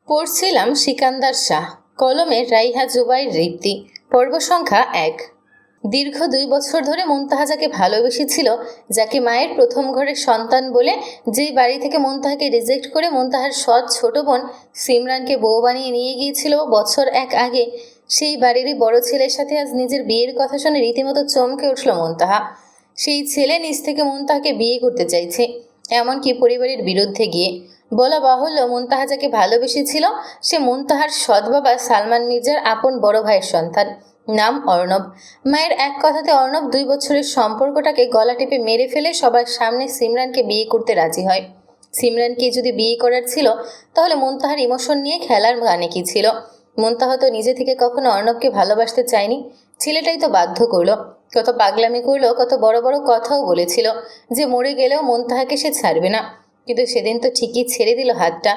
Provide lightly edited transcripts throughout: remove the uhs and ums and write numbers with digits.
পড়ছিলাম সিকান্দার শাহ, কলমে রাইহা জুবাইর রিপ্তি। পর্ব সংখ্যা ১। দীর্ঘ ২ বছর ধরে মুনতাহা যাকে ভালোবেসেছিল, যাকে মায়ের প্রথম ঘরের সন্তান বলে, যেই বাড়ি থেকে মুনতাহাকে রিজেক্ট করে মুনতাহার সৎ ছোট বোন সিমরানকে বউ বানিয়ে নিয়ে গিয়েছিল বছর ১ আগে, সেই বাড়িরই বড় ছেলের সাথে আজ নিজের বিয়ের কথা শুনে রীতিমতো চমকে উঠল মুনতাহা। সেই ছেলে নিজ থেকে মুনতাহাকে বিয়ে করতে চাইছে, এমনকি পরিবারের বিরুদ্ধে গিয়ে। বলা বাহুল্য, মুনতাহা যাকে ভালোবেসেছিল সে মুনতাহার সৎ বাবা সালমান মির্জার আপন বড় ভাইয়ের সন্তান, নাম অর্ণব। মায়ের এক কথাতে অর্ণব ২ বছরের সম্পর্কটাকে গলা টিপে মেরে ফেলে সবার সামনে সিমরানকে বিয়ে করতে রাজি হয়। সিমরানকে যদি বিয়ে করার ছিল, তাহলে মুনতাহার ইমোশন নিয়ে খেলার মানে কি ছিল? মুনতাহা তো নিজে থেকে কখনো অর্ণবকে ভালোবাসতে চায়নি, ছেলেটাই তো বাধ্য করলো। কত পাগলামি করলো, কত বড় বড় কথাও বলেছিল যে মরে গেলেও মুনতাহাকে সে ছাড়বে না। কিন্তু সেদিন তো ঠিকই ছেড়ে দিল হাতটা,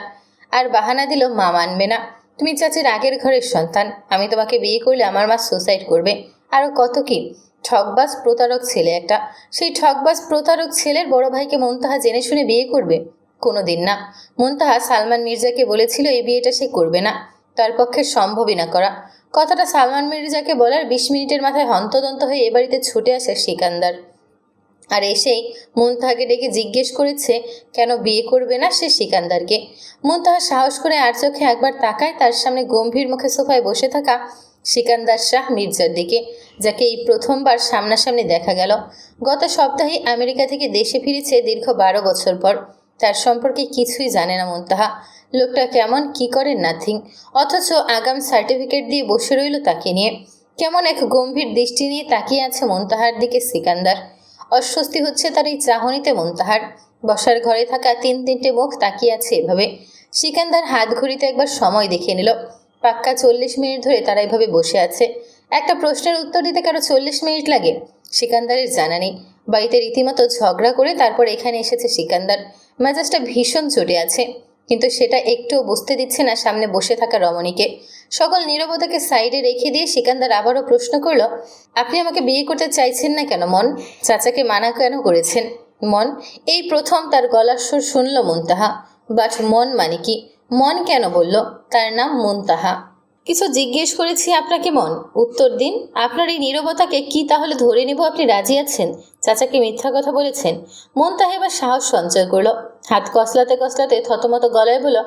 আর বাহানা দিল মা মানবে না। তুমি চাচির আগের ঘরের সন্তান, আমি তোমাকে বিয়ে করলে আমার মা সুসাইড করবে, আরও কত কি। ঠকবাজ প্রতারক ছেলে একটা। সেই ঠকবাজ প্রতারক ছেলের বড় ভাইকে মুনতাহা জেনে শুনে বিয়ে করবে? কোনো দিন না। মুনতাহা সালমান মির্জাকে বলেছিল এই বিয়েটা সে করবে না, তার পক্ষে সম্ভবই না করা। কথাটা সালমান মির্জাকে বলার ২০ মিনিটের মাথায় হন্তদন্ত হয়ে এ বাড়িতে ছুটে আসে সিকান্দার, আর এসেই মুনতাহাকে ডেকে জিজ্ঞেস করেছে কেন বিয়ে করবে না সে সিকান্দারকে। মুনতাহা সাহস করে আর চোখে একবার তাকায় তার সামনে গম্ভীর মুখে সোফায় বসে থাকা সিকান্দার শাহ মির্জার দিকে, যাকে এই প্রথমবার সামনাসামনি দেখা গেল। গত সপ্তাহে আমেরিকা থেকে দেশে ফিরেছে দীর্ঘ ১২ বছর পর। তার সম্পর্কে কিছুই জানে না মুনতাহা। লোকটা কেমন, কি করে, নাথিং। অথচ আগাম সার্টিফিকেট দিয়ে বসে রইল তাকে নিয়ে। কেমন এক গম্ভীর দৃষ্টি নিয়ে তাকিয়ে আছে মুনতাহার দিকে সিকান্দার। অস্বস্তি হচ্ছে তার এই চাহনিতে মুনতাহার। বসার ঘরে থাকা ৩-৩টে মুখ তাকিয়ে আছে এভাবে। সিকান্দার হাত ঘড়িতে একবার সময় দেখে নিল। পাক্কা ৪০ মিনিট ধরে তারা এভাবে বসে আছে। একটা প্রশ্নের উত্তর দিতে কারো ৪০ মিনিট লাগে? সিকান্দারের জানা নেই। বাড়িতে রীতিমতো ঝগড়া করে তারপর এখানে এসেছে সিকান্দার। মেজাজটা ভীষণ চটে আছে, কিন্তু সেটা একটুও বুঝতে দিচ্ছে না সামনে বসে থাকা রমণীকে। সকল নীরবতাকে সাইডে রেখে দিয়ে সিকান্দার আবারও প্রশ্ন করল, আপনি আমাকে বিয়ে করতে চাইছেন না কেন মন? চাচাকে মানা কেন করেছেন মন? এই প্রথম তার গলার সুর শুনল মুনতাহা। বাট মন মানে কি? মন কেন বলল তার নাম মুনতাহা? কিছু জিজ্ঞেস করেছি আপনাকে মন, উত্তর দিন। আপনার এই নীরবতাকে কি তাহলে ধরে নেব আপনি রাজি আছেন? চাচাকে মিথ্যা কথা বলেছেন? মুনতাহা এবার সাহস সঞ্চয় করলো। হাত কসলাতে কসলাতে থতমত গলায় বলল,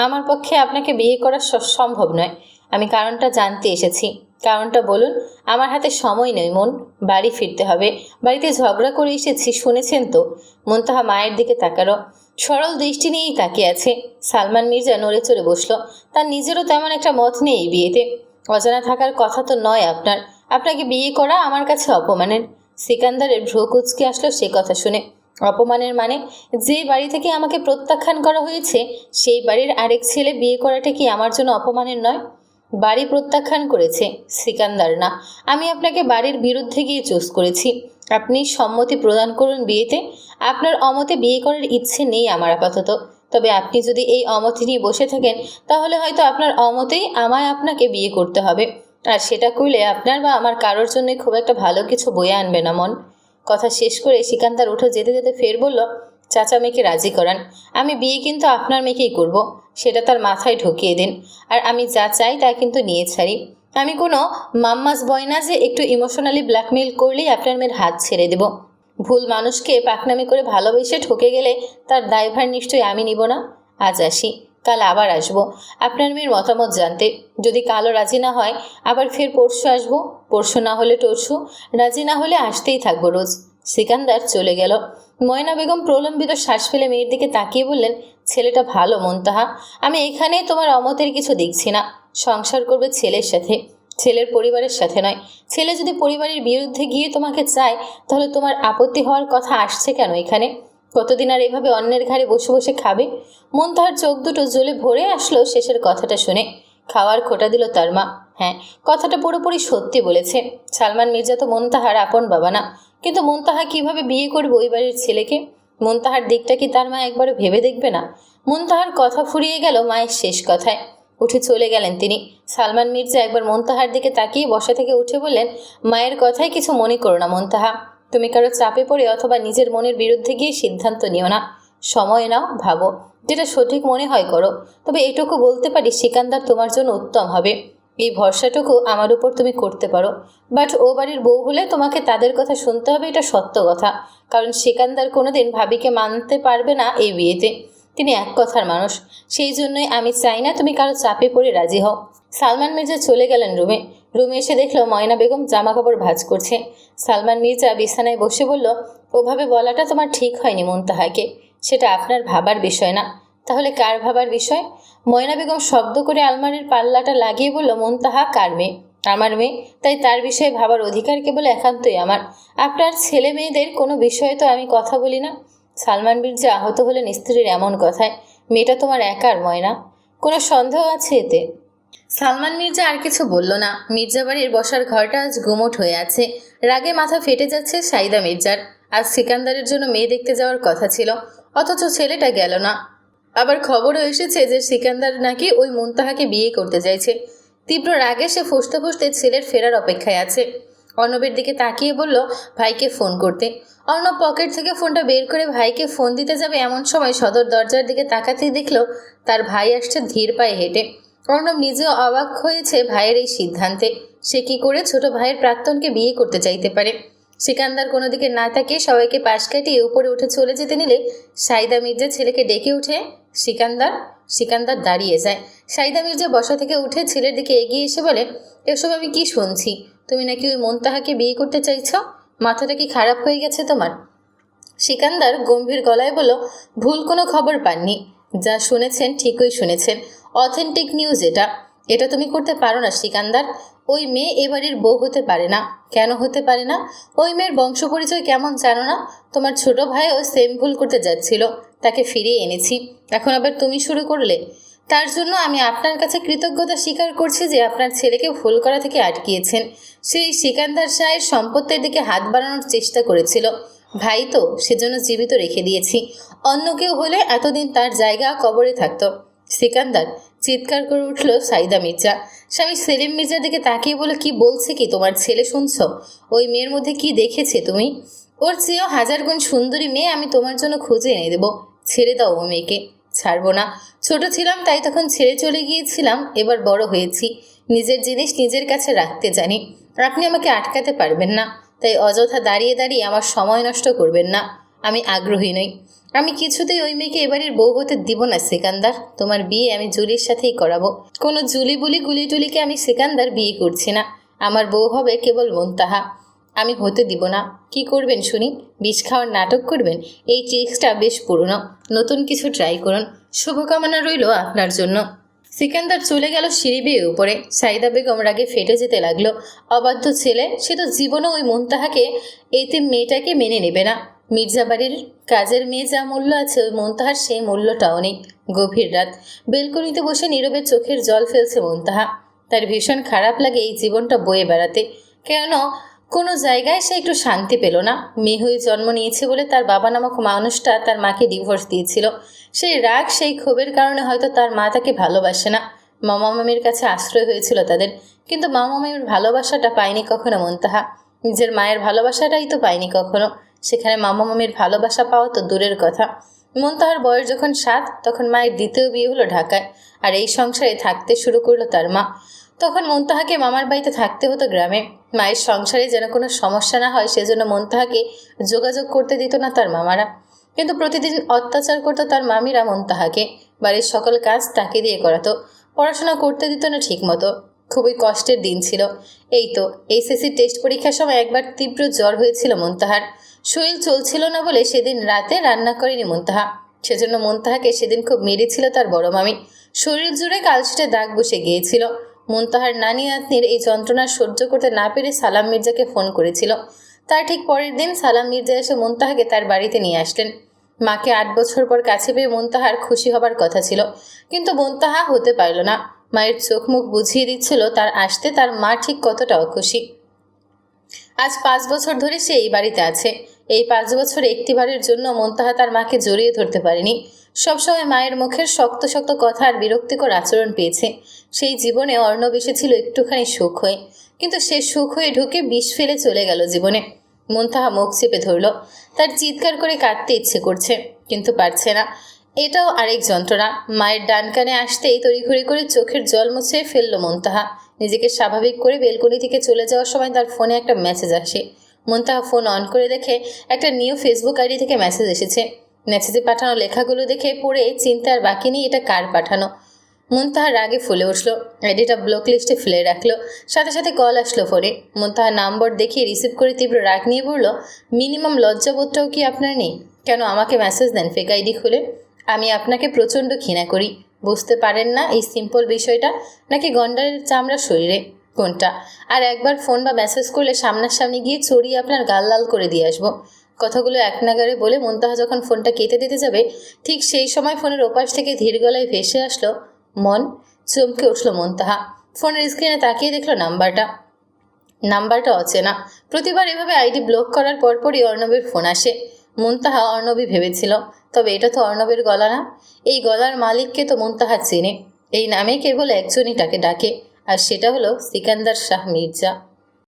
আমার পক্ষে আপনাকে বিয়ে করা সম্ভব নয়। আমি কারণটা জানতে এসেছি। কারণটা বলুন। আমার হাতে সময় নেই মন, বাড়ি ফিরতে হবে। বাড়িতে ঝগড়া করে এসেছি, শুনেছেন তো? মুনতাহা মায়ের দিকে তাকালো। সরল দৃষ্টি নিয়েই তাকিয়ে আছে। সালমান মির্জা নড়ে চড়ে বসলো। তার নিজেরও তেমন একটা মত নেই এই বিয়েতে। অজানা থাকার কথা তো নয় আপনার। আপনাকে বিয়ে করা আমার কাছে অপমানের। সিকান্দারের ভ্রু কুঁচকে আসলো সে কথা শুনে। অপমানের মানে? যে বাড়ি থেকে আমাকে প্রত্যাখ্যান করা হয়েছে, সেই বাড়ির আরেক ছেলে বিয়ে করাটা কি আমার জন্য অপমানের নয়? বাড়ি প্রত্যাখ্যান করেছে, সিকান্দার না। আমি আপনাকে বাড়ির বিরুদ্ধে গিয়ে চুজ করেছি। আপনি সম্মতি প্রদান করুন বিয়েতে। আপনার অমতে বিয়ে করার ইচ্ছে নেই আমার আপাতত। তবে আপনি যদি এই অমতি নিয়ে বসে থাকেন, তাহলে হয়তো আপনার অমতেই আমায় আপনাকে বিয়ে করতে হবে। আর সেটা করলে আপনার বা আমার কারোর জন্যই খুব একটা ভালো কিছু বয়ে আনবে না মন। কথা শেষ করে সিকান্দার উঠে যেতে যেতে ফের বলল, চাচা মেয়েকে রাজি করান। আমি বিয়ে কিন্তু আপনার মেয়েকেই করব, সেটা তার মাথায় ঢুকিয়ে দিন। আর আমি যা চাই তা কিন্তু নিয়ে ছাড়ি। আমি কোনো মাম্মাস বয় না যে একটু ইমোশনালি ব্ল্যাকমেইল করলেই আপনার মেয়ের হাত ছেড়ে দেব। ভুল মানুষকে পাকনামি করে ভালোবেসে ঠকে গেলে তার দায়ভার নিশ্চয়ই আমি নিব না। আজ আসি, কাল আবার আসবো আপনার মেয়ের মতামত জানতে। যদি কালও রাজি না হয়, আবার ফের পরশু আসবো। পরশু না হলে টরশু, রাজি না হলে আসতেই থাকবো রোজ। সিকান্দার চলে গেল। ময়না বেগম প্রলম্বিত শ্বাস ফেলে মেয়ের দিকে তাকিয়ে বললেন, ছেলেটা ভালো মুনতাহা। আমি এখানে তোমার অমতের কিছু দেখছি না। সংসার করবে ছেলের সাথে, ছেলের পরিবারের সাথে নয়। ছেলে যদি পরিবারের বিরুদ্ধে গিয়ে তোমাকে চায়, তাহলে তোমার আপত্তি হওয়ার কথা আসছে কেন এখানে? কতদিন আর এভাবে অন্যের ঘাড়ে বসে বসে খাবে? মুনতাহার চোখ দুটো জ্বলে ভরে আসলো শেষের কথাটা শুনে। খাওয়ার খোঁটা দিল তার মা। হ্যাঁ, কথাটা পুরোপুরি সত্যি বলেছে। সালমান মির্জা তো মুনতাহার আপন বাবা না। কিন্তু মুনতাহা কিভাবে বিয়ে করবে ওই বাড়ির ছেলেকে? মুনতাহার দিকটা কি তার মা একবারও ভেবে দেখবে না? মুনতাহার কথা ফুরিয়ে গেল মায়ের শেষ কথায়। উঠে চলে গেলেন তিনি। সালমান মির্জা একবার মুনতাহার দিকে তাকিয়ে বসা থেকে উঠে বললেন, মায়ের কথায় কিছু মনে করো না মুনতাহা। তুমি কারো চাপে পড়ে অথবা নিজের মনের বিরুদ্ধে গিয়ে সিদ্ধান্ত নিও না। সময় নাও, ভাবো। যেটা সঠিক মনে হয় করো। তবে এটুকু বলতে পারি সিকান্দার তোমার জন্য উত্তম হবে, এই ভরসাটুকু আমার উপর তুমি করতে পারো। বাট ও বাড়ির বউ হলে তোমাকে তাদের কথা শুনতে হবে, এটা সত্য কথা। কারণ সিকান্দার কোনোদিন ভাবিকে মানতে পারবে না এই বিয়েতে। তিনি এক কথার মানুষ। সেই জন্যই আমি চাই না তুমি কারো চাপে পড়ে রাজি হও। সালমান মির্জা চলে গেলেন রুমে। রুমে এসে দেখলো ময়না বেগম জামা কাপড় ভাঁজ করছে। সালমান মির্জা বিছানায় বসে বলল, ওভাবে বলাটা তোমার ঠিক হয়নি মুনতাহাকে। সেটা আপনার ভাবার বিষয় না। তাহলে কার ভাবার বিষয়? ময়না বেগম শব্দ করে আলমারির পাল্লাটা লাগিয়ে বলল, মুনতাহা কার মেয়ে? আমার মেয়ে। তাই তার বিষয়ে ভাবার অধিকার কেবল একান্তই আমার। আপনার ছেলে মেয়েদের কোনো বিষয়ে তো আমি কথা বলি না। সালমান মির্জা আহত হলেন স্ত্রীর এমন কথায়। মেয়েটা তোমার একার ময়না, কোনো সন্দেহ আছে এতে? সালমান মির্জা আর কিছু বলল না। মির্জা বাড়ির বসার ঘরটা আজ গুমোট হয়ে আছে। রাগে মাথা ফেটে যাচ্ছে সাইদা মির্জার। আজ সিকান্দারের জন্য মেয়ে দেখতে যাওয়ার কথা ছিল, অথচ ছেলেটা গেল না। আবার খবরও এসেছে যে সিকান্দার নাকি ওই মুনতাহাকে বিয়ে করতে চাইছে। তীব্র রাগে সে ফুঁসতে ফুঁসতে ছেলের ফেরার অপেক্ষায় আছে। অর্ণবের দিকে তাকিয়ে বলল, ভাইকে ফোন করতে। অর্ণব পকেট থেকে ফোনটা বের করে ভাইকে ফোন দিতে যাবে এমন সময় সদর দরজার দিকে তাকাতেই দেখল তার ভাই আসছে ধীর পায়ে হেঁটে। অর্ণব নিজেও অবাক হয়েছে ভাইয়ের এই সিদ্ধান্তে। সে কি করে ছোট ভাইয়ের প্রাক্তনকে বিয়ে করতে চাইতে পারে? সিকান্দার কোনো দিকে না তাকিয়ে সবাইকে পাশ কাটিয়ে উপরে উঠে চলে যেতে নিলে সাইদা মির্জা ছেলেকে ডেকে উঠে, সিকান্দার। সিকান্দার দাঁড়িয়ে যায়। সাইদা মির্জা বসা থেকে উঠে ছেলের দিকে এগিয়ে এসে বলে, এসব আমি কি শুনছি? তুমি নাকি ওই মুনতাহাকে বিয়ে করতে চাইছ? মাথাটা কি খারাপ হয়ে গেছে তোমার? সিকান্দার গম্ভীর গলায় বলল, ভুল কোনো খবর পাননি। যা শুনেছেন ঠিকই শুনেছেন। অথেন্টিক নিউজ এটা। এটা তুমি করতে পারো না সিকান্দার। ওই মেয়ে এ বাড়ির বউ হতে পারে না। কেন হতে পারে না? ওই মেয়ের বংশ পরিচয় কেমন জানো না? তোমার ছোট ভাইও সেম ভুল করতে যাচ্ছিল, তাকে ফিরিয়ে এনেছি। এখন আবার তুমি শুরু করলে। তার জন্য আমি আপনার কাছে কৃতজ্ঞতা স্বীকার করছি যে আপনার ছেলেকে ভুল করা থেকে আটকিয়েছেন। সেই সিকান্দার শাহের সম্পত্তির দিকে হাত বাড়ানোর চেষ্টা করেছিল। ভাই তো, সেজন্য জীবিত রেখে দিয়েছি। অন্য কেউ হলে এতদিন তার জায়গা কবরে থাকতো। সিকান্দার, চিৎকার করে উঠল সাইদা মির্জা। স্বামী সেলিম মির্জার দিকে তাকিয়ে বলে, কি বলছে কি তোমার ছেলে শুনছ? ওই মেয়ের মধ্যে কি দেখেছে তুমি? ওর চেয়েও হাজার গুণ সুন্দরী মেয়ে আমি তোমার জন্য খুঁজে এনে দেবো। ছেড়ে দাও ও মেয়েকে। ছাড়বো না। ছোট ছিলাম তাই তখন ছেড়ে চলে গিয়েছিলাম, এবার বড় হয়েছি, নিজের জিনিস নিজের কাছে রাখতে জানি। আপনি আমাকে আটকাতে পারবেন না। তাই অযথা দাঁড়িয়ে দাঁড়িয়ে আমার সময় নষ্ট করবেন না। আমি আগ্রহী নই। আমি কিছুতেই ওই মেয়েকে এবারের বউ হতে দিব না সিকান্দার। তোমার বিয়ে আমি জুলির সাথেই করাবো। কোনো জুলি বুলি গুলি টুলিকে আমি সিকান্দার বিয়ে করছি না। আমার বউ হবে কেবল মুনতাহা। আমি হতে দিব না। কি করবেন শুনি? বিষ খাওয়ার নাটক করবেন? এই ট্রিক্সটা বেশ পুরনো, নতুন কিছু ট্রাই করুন। শুভকামনা রইল আপনার জন্য। সিকান্দার চলে গেল সিঁড়ি বেয়ে উপরে। সাইদা বেগম রাগে ফেটে যেতে লাগলো। অবাধ্য ছেলে, সে তো জীবনও ওই মুনতাহাকে, এইতে মেয়েটাকে মেনে নেবে না। মির্জা বাড়ির কাজের মেয়ে যা মূল্য আছে ওই মুনতাহার সেই মূল্যটাও নেই। গভীর রাত। বেলকনিতে বসে নীরবে চোখের জল ফেলছে মুনতাহা। তার ভীষণ খারাপ লাগে এই জীবনটা বয়ে বেড়াতে। কেন কোনো জায়গায় সে একটু শান্তি পেল না। মেয়ে হয়ে জন্ম নিয়েছে বলে তার বাবা নামক মানুষটা তার মাকে ডিভোর্স দিয়েছিল। সেই রাগ, সেই ক্ষোভের কারণে হয়তো তার মা তাকে ভালোবাসে না। মামা মামির কাছে আশ্রয় হয়েছিল তাদের, কিন্তু মামা মামির ভালোবাসাটা পায়নি কখনো মুনতাহা। নিজের মায়ের ভালোবাসাটাই তো পায়নি কখনো। সেখানে মামা মামির ভালোবাসা পাওয়া তো দূরের কথা। মুনতাহার বয়স যখন 7, তখন মায়ের দ্বিতীয় বিয়ে হলো ঢাকায়। আর এই সংসারে থাকতে শুরু করলো তার মা। তখন মুনতাহাকে মামার বাড়িতে থাকতে হতো গ্রামে। মায়ের সংসারে যেন কোনো সমস্যা না হয় সেজন্য মুনতাহাকে যোগাযোগ করতে দিত না তার মামারা। কিন্তু প্রতিদিন অত্যাচার করতো তার মামিরা মুনতাহাকে। বাড়ির সকল কাজ তাকে দিয়ে করাতো। পড়াশোনা করতে দিত না ঠিক মতো। খুবই কষ্টের দিন ছিল। এই তো এইচএসসি টেস্ট পরীক্ষার সময় একবার তীব্র জ্বর হয়েছিল মুনতাহার। শরীর চলছিল না বলে সেদিন রাতে রান্না করেনি মুনতাহা। সেজন্য মুনতাহাকে সেদিন খুব মেরেছিল তার বড় মামি। শরীর জুড়ে কালশিটে দাগ বসে গিয়েছিল। মুনতাহার নানি নাতনির এই যন্ত্রণা সহ্য করতে না পেরে সালাম মির্জাকে ফোন করেছিল। তার ঠিক পরের দিন সালাম মির্জা এসে মুনতাহাকে তার বাড়িতে নিয়ে আসলেন। মাকে 8 বছর পর কাছে পেয়ে মুনতাহার খুশি হবার কথা ছিল, কিন্তু মুনতাহা হতে পারল না। মায়ের চোখ মুখ বুঝিয়ে দিচ্ছিল তার আসতে তার মা ঠিক কতটা অখুশি। আজ 5 বছর ধরে সে এই বাড়িতে আছে। এই 5 বছর একটিবারের জন্য মুনতাহা তার মাকে জড়িয়ে ধরতে পারেনি। সবসময় মায়ের মুখের শক্ত শক্ত কথা আর বিরক্তিকর আচরণ পেয়েছে। সেই জীবনে অর্ণব এসেছিল একটুখানি সুখ হয়ে, কিন্তু সে সুখ হয়ে ঢুকে বিষ ফেলে চলে গেল জীবনে। মুনতাহা মুখ চেপে ধরল। তার চিৎকার করে কাঁদতে ইচ্ছে করছে, কিন্তু পারছে না। এটাও আরেক যন্ত্রণা। মায়ের ডান কানে আসতেই তড়িঘড়ি করে চোখের জল মুছে ফেলল মুনতাহা। নিজেকে স্বাভাবিক করে বেলকনি থেকে চলে যাওয়ার সময় তার ফোনে একটা মেসেজ আসে। মুনতাহা ফোন অন করে দেখে একটা নিউ ফেসবুক আইডি থেকে মেসেজ এসেছে। মেসেজে পাঠানো লেখাগুলো দেখে পড়ে চিন্তার বাকি নেই এটা কার পাঠানো। মুনতাহা রাগে ফুলে উঠল, আইডিটা ব্লক লিস্টে ফেলে রাখলো। সাথে সাথে কল আসলো ফোনে। মুনতাহা নাম্বার দেখিয়ে রিসিভ করে তীব্র রাগ নিয়ে বলল, মিনিমাম লজ্জাবোধটাও কি আপনার নেই? কেন আমাকে মেসেজ দেন ফেক আইডি খুলে? আমি আপনাকে প্রচণ্ড ঘৃণা করি, বুঝতে পারেন না এই সিম্পল বিষয়টা? নাকি গন্ডারের চামড়া শরীরে, কোনটা? আর একবার ফোন বা মেসেজ করলে সামনাসামনি গিয়ে চড়িয়ে আপনার গাল লাল করে দিয়ে আসবো। কথাগুলো এক নাগারে বলে মুনতাহা যখন ফোনটা কেটে দিতে যাবে, ঠিক সেই সময় ফোনের ওপাশ থেকে ধীর গলায় ভেসে আসলো মন। চমকে উঠল মুনতাহা। ফোনের স্ক্রিনে তাকিয়ে দেখলো নাম্বারটা অচেনা। প্রতিবার এভাবে আইডি ব্লক করার পরপরই অর্ণবের ফোন আসে। মুনতাহা অর্ণবই ভেবেছিল, তবে এটা তো অর্ণবের গলা না। এই গলার মালিককে তো মুনতাহা চেনে। এই নামে কেবল একজনই তাকে ডাকে, আর সেটা হলো সিকান্দার শাহ মির্জা।